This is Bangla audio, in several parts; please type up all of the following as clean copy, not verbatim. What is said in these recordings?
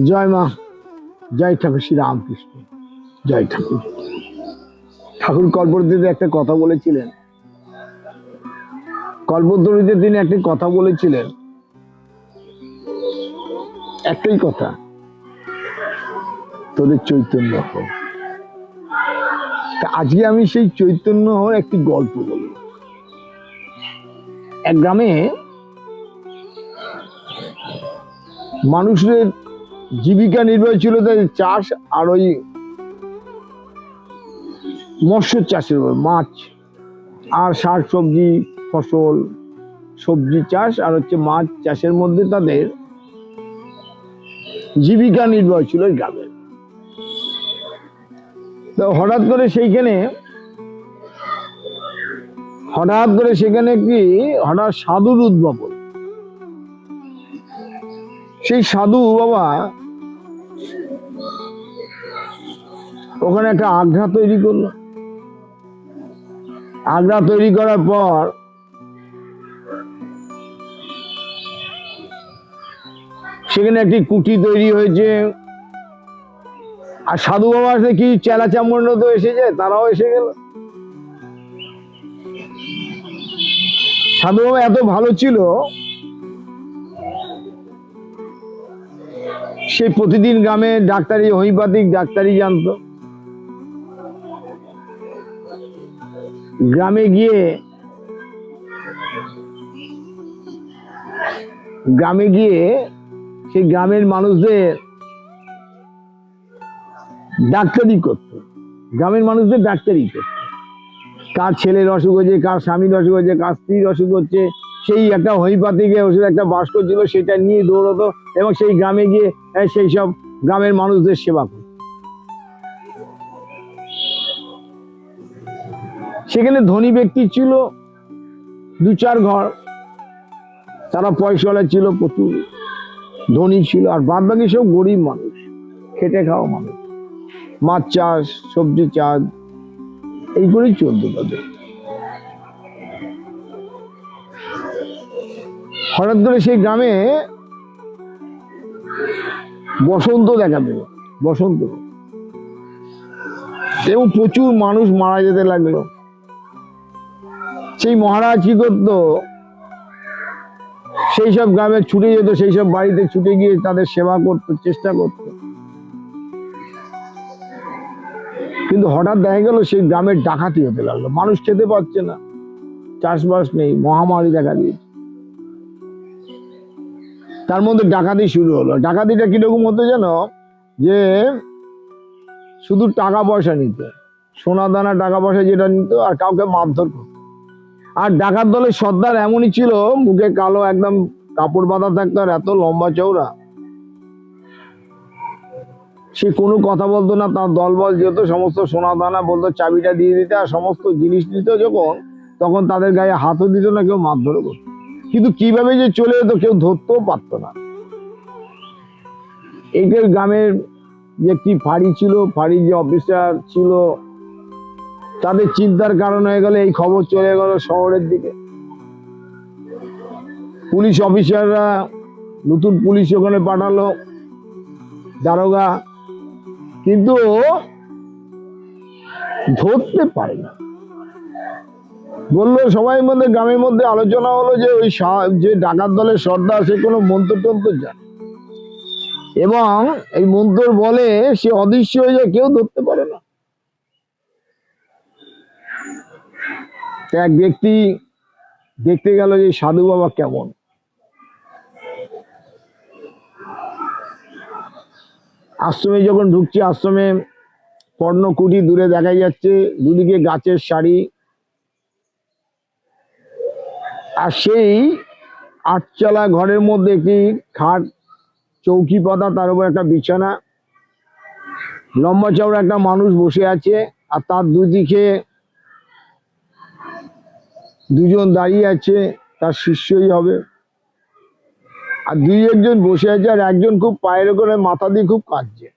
জয় মা, জয় ঠাকুর শ্রী রামকৃষ্ণ, জয় ঠাকুর। ঠাকুর কল্পতরুতে একটা কথা বলেছিলেন, কল্পতরুতে তিনি একটি কথা বলেছিলেন, একটাই কথা, তোদের চৈতন্য হও। আজকে আমি সেই চৈতন্য হওয়ার একটি গল্প বলব। এক গ্রামে মানুষের জীবিকা নির্ভর ছিল তাদের চাষ আর ওই মৎস্য চাষের উপর, মাছ আর শাক সবজি ফসল, সবজি চাষ আর হচ্ছে মাছ চাষের মধ্যে তাদের জীবিকা নির্ভর ছিল ওই গ্রামে। তো হঠাৎ করে সেখানে কি সাধুর উদ্ভাবন। সেই সাধু বাবা ওখানে একটা আগ্রা তৈরি করলো। আগ্রা তৈরি করার পর সেখানে একটি কুঠি তৈরি হয়েছে। আর সাধু বাবা কি চেলা চামড় তো এসে যায়, তারাও এসে গেল। সাধু বাবা এত ভালো ছিল, সে প্রতিদিন গ্রামে ডাক্তারি, হোমিওপ্যাথিক ডাক্তারি জানতো। গ্রামে গিয়ে সেই গ্রামের মানুষদের ডাক্তারি করত। কার ছেলের অসুখ হয়েছে, কার স্বামীর অসুখ হয়েছে, কার স্ত্রীর অসুখ হচ্ছে, সেই একটা হোমিওপ্যাথিক ওষুধ একটা বাস্ক ছিল, সেটা নিয়ে দৌড়তো এবং সেই গ্রামে গিয়ে সেই সব গ্রামের মানুষদের সেবা করত। সেখানে ধনী ব্যক্তি ছিল 2-4 ঘর, তারা পয়সাওয়ালা ছিল, প্রচুর ধনী ছিল, আর বাদ বাকি সব গরিব মানুষ, খেটে খাওয়া মানুষ, মাছ চাষ সবজি চাষ এই করেই চলতো তাদের। হঠাৎ করে সেই গ্রামে বসন্ত দেখা দিল, বসন্ত, এবং প্রচুর মানুষ মারা যেতে লাগলো। সেই মহারাজ কি করতো, সেই সব গ্রামে ছুটে যেত, সেই সব বাড়িতে ছুটে গিয়ে তাদের সেবা করতো, চেষ্টা করত। কিন্তু হঠাৎ দেখা গেল সেই গ্রামের ডাকাতি হতে লাগলো, মানুষ খেতে পাচ্ছে না, চাষবাস নেই, মহামারী দেখা দিয়েছে। তার মধ্যে ডাকাতি শুরু হলো। ডাকাতিটা কিরকম হতো জানো, যে শুধু টাকা পয়সা নিত, সোনা দানা টাকা পয়সা যেটা নিত, আর কাউকে মারধর করত। আর ডাকাত দলের সর্দার এমনই ছিল, মুখে কালো একদম কাপড় বাঁধা থাকতো, আর এত লম্বা চওড়া, সে কোনো কথা বলতো না। তার দলবল যেত, সমস্ত সোনা দানা বলতো, চাবিটা দিয়ে দিতে, আর সমস্ত জিনিস দিত যখন, তখন তাদের গায়ে হাতও দিত না, কেউ মারধরও করত। কিন্তু কিভাবে যে চলে যেত কেউ ধরতেও পারত না। এইটার গ্রামের যে কি ফাঁড়ি ছিল, ফাঁড়ির যে অফিসার ছিল, তাদের চিন্তার কারণ হয়ে গেল, এই খবর চলে গেল শহরের দিকে। পুলিশ অফিসাররা নতুন পুলিশ ওখানে পাঠালো, দারোগা, কিন্তু ধরতে পারে না। বললো সবাই মধ্যে, গ্রামের মধ্যে আলোচনা হলো যে ওই যে ডাকাত দলের সর্দার, সে কোনো মন্ত্র টন্ত্র জানে, এবং এই মন্ত্র বলে সে অদৃশ্য হয়ে যায়, কেউ ধরতে পারে না। এক ব্যক্তি দেখতে গেল যে সাধু বাবা কেমন। আশ্রমে যখন ঢুকছে, আশ্রমে পর্ণকুটি দূরে দেখা যাচ্ছে, দুদিকে গাছের সারি, আর সেই 8চালা ঘরের মধ্যে একটি খাট, চৌকি পাতা, তার উপর একটা বিছানা, লম্বা চওড়া একটা মানুষ বসে আছে, আর তার দুদিকে 2জন দাঁড়িয়ে আছে, তার শিষ্যই হবে। আর 2-1জন বসে আছে, আর একজন খুব পায়ের করে মাথা দিয়ে খুব কাঁদছে।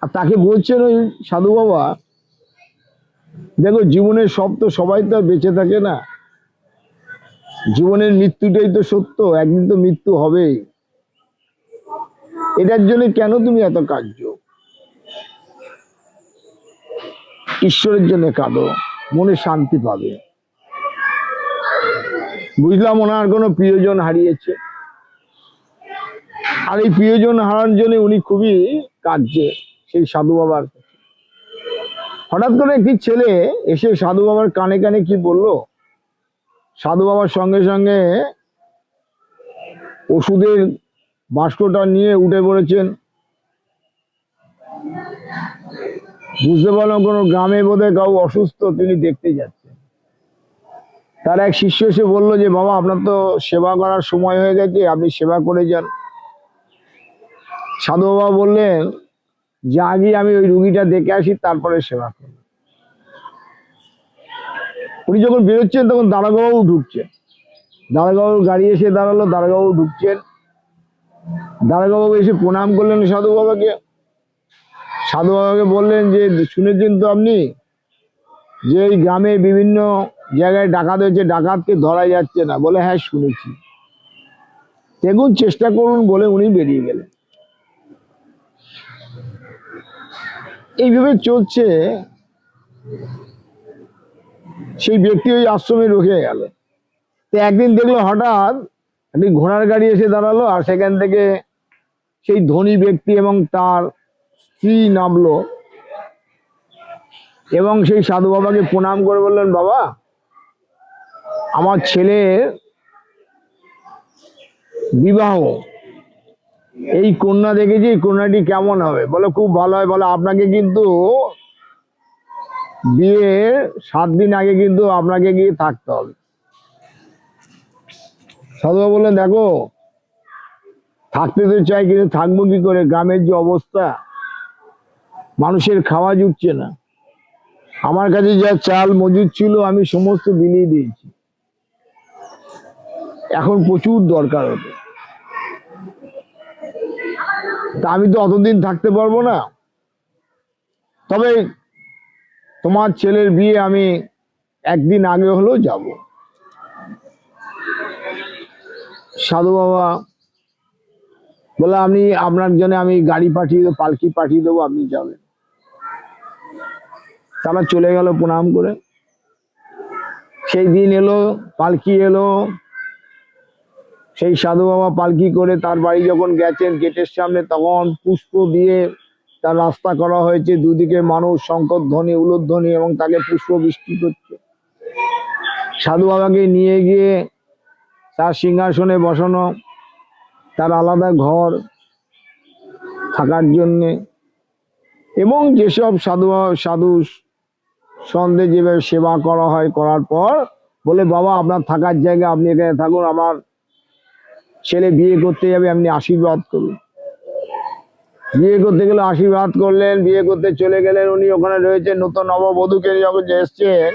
আর তাকে বলছেন ওই সাধু বাবা, দেখো জীবনের সব তো সবাই তো বেঁচে থাকে না, জীবনের মৃত্যুটাই তো সত্য, একদিন তো মৃত্যু হবেই। এটার জন্য কেন তুমি এত কার্য? ঈশ্বরের জন্য কাঁদো, মনে শান্তি পাবে। বুঝলাম ওনার কোনো প্রিয়জন হারিয়েছে, আর এই প্রিয়জন হারানোর জন্য উনি খুবই কাঁদছে সেই সাধু বাবার কাছে। হঠাৎ করে একটি ছেলে এসে সাধু বাবার কানে কানে কি বললো, সাধু বাবার সঙ্গে সঙ্গে ওষুধের বাস্কটা নিয়ে উঠে পড়েছেন। বুঝতে পারলাম কোনো গ্রামে বোধহয় কাউ অসুস্থ, তিনি দেখতে যাচ্ছেন। তার এক শিষ্য এসে বললো যে বাবা, আপনার তো সেবা করার সময় হয়ে গেছে, আপনি সেবা করে যান। সাধু বাবা বললেন যে আগে আমি ওই রুগীটা দেখে আসি, তারপরে সেবা করব। উনি যখন বেরোচ্ছেন তখন দারোগাবাবু ঢুকছেন। দারোগাবাবু গাড়ি এসে দাঁড়ালো, দারোগাবাবু ঢুকছেন। দারোগাবাবু এসে প্রণাম করলেন সাধু বাবাকে। সাধু বাবাকে বললেন যে শুনেছেন তো আপনি যে এই গ্রামে বিভিন্ন জায়গায় ডাকাত হয়েছে, ডাকাতকে ধরা যাচ্ছে না। বলে হ্যাঁ শুনেছি, দেখুন চেষ্টা করুন বলে উনি বেরিয়ে গেলেন। এইভাবে চলছে। সেই ব্যক্তি ওই আশ্রমে রুকে গেল। তো একদিন দেখলো হঠাৎ একটি ঘোড়ার গাড়ি এসে দাঁড়ালো, আর সেখান থেকে সেই ধনী ব্যক্তি এবং তার স্ত্রী নামলো এবং সেই সাধু বাবাকে প্রণাম করে বললেন, বাবা আমার ছেলের বিবাহ, এই কন্যা দেখেছি, কন্যাটি কেমন হবে? বলে খুব ভালো হয়। বলে আপনাকে কিন্তু বিয়ের 7 দিন আগে কিন্তু আপনাকে গিয়ে থাকতে হবে। সাধু বাবা বললেন, দেখো থাকতে তো চাই, কিন্তু থাকবো কি করে? গ্রামের যে অবস্থা, মানুষের খাওয়া জুটছে না। আমার কাছে যা চাল মজুদ ছিল আমি সমস্ত বিলিয়ে দিয়েছি, এখন প্রচুর দরকার হতো। তা আমি তো অতদিন থাকতে পারবো না, তবে তোমার ছেলের বিয়ে আমি একদিন আগে হলেও যাব। সাধু বাবা বলে আপনি, আপনার জন্য আমি গাড়ি পাঠিয়ে দেবো, পালকি পাঠিয়ে দেবো, আপনি যাবেন। তারা চলে গেল প্রণাম করে। সেই দিন এলো, পালকি এলো। সেই সাধু বাবা পালকি করে তার বাড়ি যখন গেছেন, গেটের সামনে তখন পুষ্প দিয়ে তার রাস্তা করা হয়েছে। দুদিকে মানুষ শঙ্করধ্বনি, উলুধ্বনি এবং তাকে পুষ্প বৃষ্টি করছে। সাধু বাবাকে নিয়ে গিয়ে তার সিংহাসনে বসানো, তার আলাদা ঘর থাকার জন্যে, এবং যেসব সাধু সন্ধে যেভাবে সেবা করা হয়, করার পর বলে বাবা আপনার থাকার জায়গা, আপনি এখানে থাকুন, আমার ছেলে বিয়ে করতে যাবে, আপনি আশীর্বাদ করুন। বিয়ে করতে গেলে আশীর্বাদ করলেন, বিয়ে করতে চলে গেলেন। উনি ওখানে রয়েছেন, নতুন নববধূকে যখন এসছেন,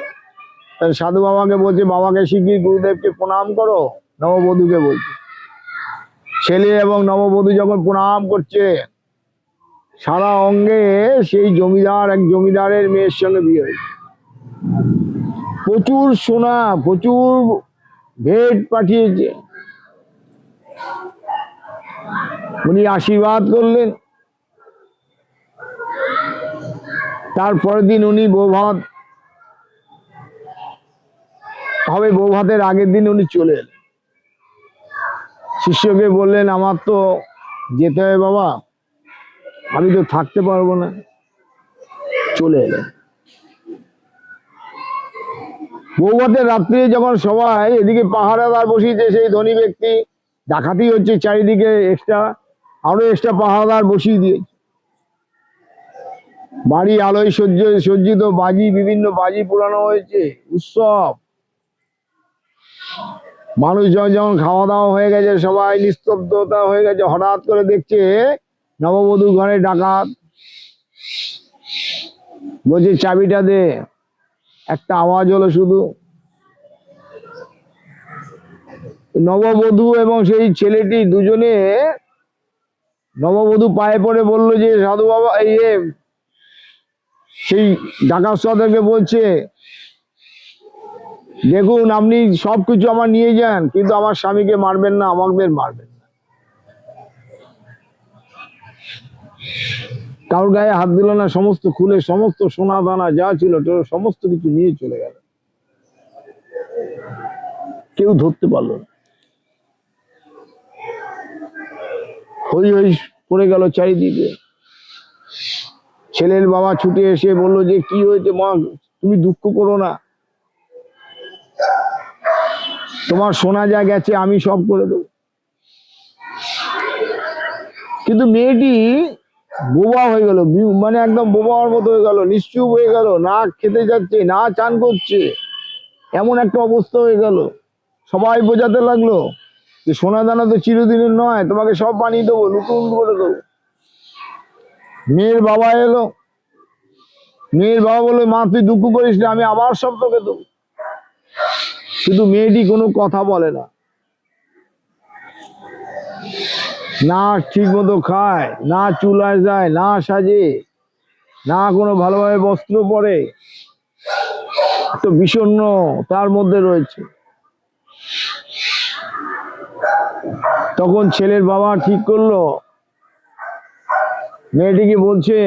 সাধু বাবাকে বলছে বাবাকে শিগগির গুরুদেবকে প্রণাম করো। নববধূকে বলছে। ছেলে এবং নববধূ যখন প্রণাম করছে, সারা অঙ্গে সেই জমিদার, এক জমিদারের মেয়ের সঙ্গে বিয়ে হয়েছে। প্রচুর সোনা, প্রচুর ভেট পাঠিয়েছে। উনি আশীর্বাদ করলেন। তারপরের দিন উনি বৌভাত হবে, বৌভাতের আগের দিন উনি চলে এলেন। শিষ্যকে বললেন আমার তো যেতে হবে বাবা, আমি তো থাকতে পারবো না। চলে এলেন। বৌভাতের রাত্রে যখন সবাই এদিকে পাহারাদার বসিয়েছে, সেই ধনী ব্যক্তি, ডাকাতি হচ্ছে চারিদিকে, আরো এক্সট্রা পাহারাদার বসিয়ে দিয়েছে। বাড়ি আলোয় সজ্জিত, বাজি, বিভিন্ন বাজি পোড়ানো হয়েছে, উৎসব। মানুষ যখন খাওয়া দাওয়া হয়ে গেছে, সবাই নিস্তব্ধতা হয়ে গেছে, হঠাৎ করে দেখছে নববধূ ঘরে ডাকাত। বলছে চাবিটা দে। একটা আওয়াজ হলো শুধু। নববধূ এবং সেই ছেলেটি দুজনে, নববধূ পায়ে পড়ে বলল যে সাধু বাবা, সেই ডাকাত সর্দারকে বলছে দেখুন আপনি সবকিছু আমার নিয়ে যান, কিন্তু আমার স্বামীকে মারবেন না, আমাদের মারবেন না। কারোর গায়ে হাত দিল না, সমস্ত খুলে সমস্ত সোনা দানা যা ছিল সমস্ত কিছু নিয়ে চলে গেল, কেউ ধরতে পারলো না। হই হই পড়ে গেল চারিদিকে। ছেলের বাবা ছুটে এসে বললো যে কি হয়েছে মা, তুমি দুঃখ করো না, তোমার সোনা যা গেছে আমি সব করে দেবো। কিন্তু মেয়েটি বোবা হয়ে গেল, মানে একদম বোবার মতো হয়ে গেল, নিশ্চুপ হয়ে গেল, না খেতে যাচ্ছে না চান করছে, এমন একটা অবস্থা হয়ে গেল। সবাই বোঝাতে লাগলো যে সোনা দানা তো চিরদিনের নয়, তোমাকে সব বানিয়ে দেবো, নতুন করে দেবো। মেয়ের বাবা এলো, মেয়ের বাবা বললো মা তুই দুঃখ করিস না, আমি আবার সব তোকে দেবো। কিন্তু মেয়েটি কোনো কথা বলে না, না ঠিক মতো খায়, না চুলায় যায়, না সাজে, না কোনো ভালোভাবে বস্ত্র পরে, তো বিষণ্ণ তার মধ্যে রয়েছে। তখন ছেলের বাবা ঠিক করলো, মেয়েটিকে বলছে,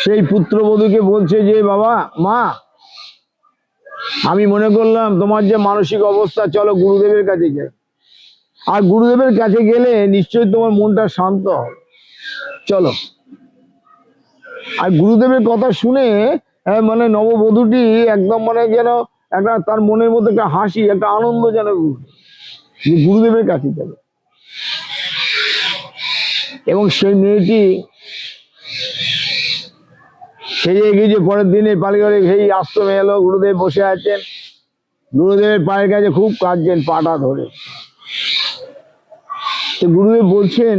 সেই পুত্রবধূকে বলছে যে বাবা মা আমি মনে করলাম তোমার যে মানসিক অবস্থা, চলো গুরুদেবের কাছে যাই, আর গুরুদেবের কাছে গেলে নিশ্চয়ই তোমার মনটা শান্ত হবে, চলো। আর গুরুদেবের কথা শুনে মানে নববধূটি একদম মানে যেন একটা তার মনের মধ্যে একটা হাসি, একটা আনন্দ যেন গুরুদেবের কাছে যাবে। এবং সেই মেয়েটি সেজে গিয়ে পরের দিনে পালিগড়ে সেই আশ্রমে এলো, গুরুদেব বসে আছেন, গুরুদেবের পায়ের কাছে খুব কাঁদছেন পাটা ধরে। তো গুরুদেব বলছেন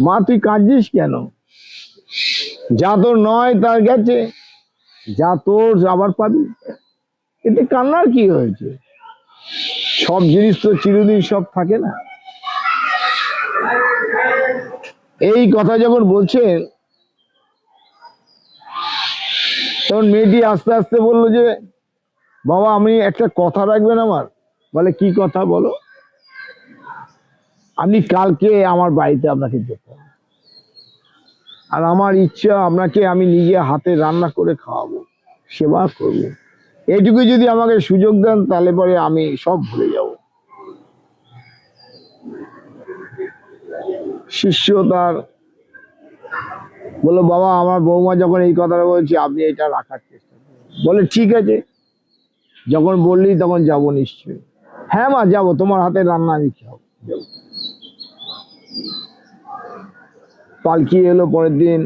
মা তুই কাঁদছিস কেন, যা তোর নয় তার গেছে, যা তোর আবার পাবি, এতে কান্নার কি হয়েছে, সব জিনিস তো চিরদিন সব থাকে না। এই কথা যখন বলছেন তখন মেয়েটি আস্তে আস্তে বললো যে বাবা আমি একটা কথা রাখবেন আমার। বলে কি কথা বলো। আপনি কালকে আমার বাড়িতে আপনাকে যেতে হবে, আর আমার ইচ্ছা আপনাকে আমি নিজে হাতে রান্না করে খাওয়াবো, সেবা করবো, এইটুকু যদি আমাকে সুযোগ দেন তাহলে পরে আমি সব ভুলে যাব। শিষ্য তার বললো বাবা আমার বৌমা যখন এই কথাটা বলছি আপনি এটা রাখার চেষ্টা করুন। বলে ঠিক আছে, যখন বললি তখন যাব নিশ্চয়ই। হ্যাঁ মা যাবো, তোমার হাতে রান্না আমি খাবো। পালকি এলো পরের দিন,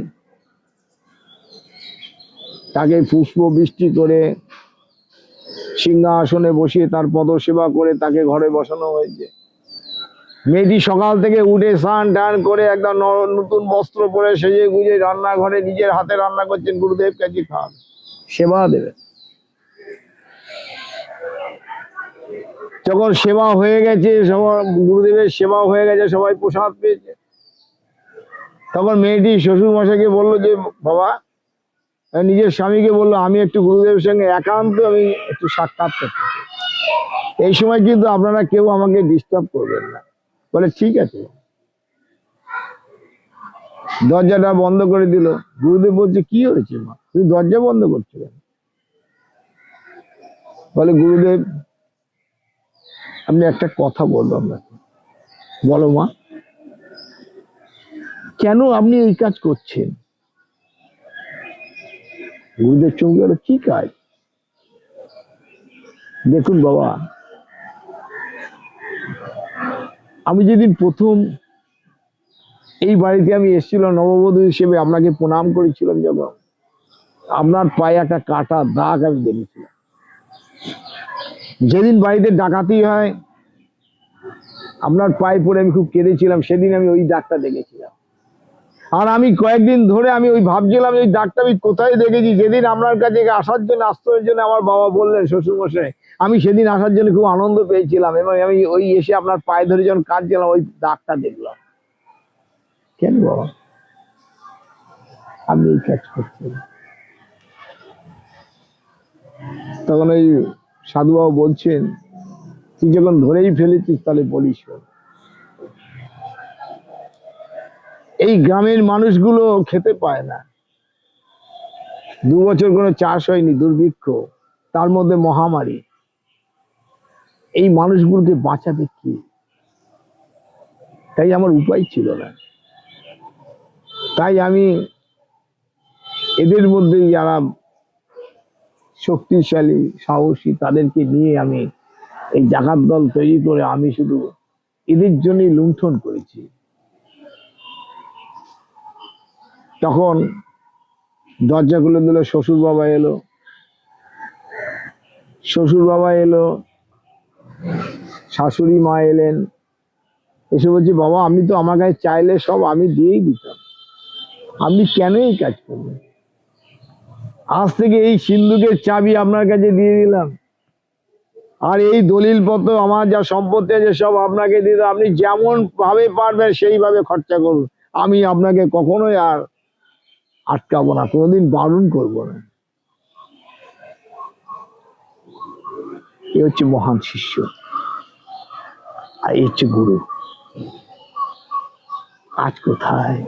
তাকে পুষ্প বৃষ্টি করে সিংহাসনে বসিয়ে তার পদ সেবা করে তাকে ঘরে বসানো হয়েছে। মেয়েটি সকাল থেকে উঠে স্নান টান করে একদম নতুন বস্ত্র পরে সেজে গুজে রান্নাঘরে নিজের হাতে রান্না করছেন, গুরুদেব কাছে খাওয়ান সেবা দেবে। যখন সেবা হয়ে গেছে, সবার গুরুদেবের সেবা হয়ে গেছে, সবাই প্রসাদ পেয়েছে, তখন মেয়েটি শ্বশুর মশাইকে বললো যে বাবা, নিজের স্বামীকে বললো আমি একটু গুরুদেবের সঙ্গে একান্ত আমি একটু সাক্ষাৎ করতে চাই, এই সময় কিন্তু আপনারা কেউ আমাকে ডিস্টার্ব করবেন না। বলে ঠিক আছে। দরজাটা বন্ধ করে দিল। গুরুদেব বলছে কি হয়েছে মা, তুমি দরজা বন্ধ করছো কেন? বলে গুরুদেব আপনি একটা কথা বলবো আপনাকে। বলো মা। কেন আপনি এই কাজ করছেন? গুরুদেব চমকে গেল, কি কাজ? দেখুন বাবা, আমি যেদিন প্রথম এই বাড়িতে আমি এসেছিলাম নববধূ হিসেবে, আপনাকে প্রণাম করেছিলাম, যখন আপনার পায়ে একটা কাটা দাগ আমি দেখেছিলাম। যেদিন বাড়িতে ডাকাতি হয় আপনার পায়ে পড়ে আমি খুব কেঁদেছিলাম, সেদিন আমি ওই দাগটা দেখেছিলাম। আর আমি কয়েকদিন ধরে আমি ওই ভাবছিলাম ওই দাগটা আমি কোথায় দেখেছি। যেদিন আপনার কাছে আসার জন্য, আশ্রয়ের জন্য আমার বাবা বললেন, শ্বশুর মশাই, আমি সেদিন আসার জন্য খুব আনন্দ পেয়েছিলাম, এবং আমি ওই এসে আপনার পায়ে ধরে যখন কাঁদছিলাম ওই দাগটা দেখলাম। কেন বাবা আপনি এই কাজ করছেন? তখন ওই সাধুবাবু বলছেন, তুই যখন ধরেই ফেলেছিস তাহলে বলিস। এই গ্রামের মানুষগুলো খেতে পায় না, 2 বছর কোনো চাষ হয়নি, দুর্ভিক্ষ, তার মধ্যে মহামারী। এই মানুষগুলোকে বাঁচাবে কি? তাই আমার উপায় ছিল না। তাই আমি এদের মধ্যে যারা শক্তিশালী সাহসী তাদেরকে নিয়ে আমি এই ডাকাত দল তৈরি করে আমি শুধু এদের জন্যই লুণ্ঠন করেছি। তখন দরজা খুলে দিল, শ্বশুর বাবা এলো। শ্বশুর বাবা এলো, শাশুড়ি মা এলেন, এসে বলছি বাবা আমি তো আমার কাছে চাইলে সব আমি দিয়েই দিতাম, আপনি কেন এই কাজ করবেন? আজ থেকে এই সিন্ধুকের চাবি আপনার কাছে দিয়ে দিলাম, আর এই দলিল পত্র আমার যা সম্পত্তি আছে সব আপনাকে দিয়ে দিলাম, আপনি যেমন ভাবে পারবেন সেইভাবে খরচা করুন, আমি আপনাকে কখনোই আর আটকাবো না, কোনোদিন বারণ করবো না। এ হচ্ছে মহান শিষ্য, আর এই হচ্ছে গুরু। আজ কোথায়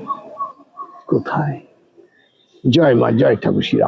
কোথায়? জয় মা, জয় ঠাকুর শ্রী রাম।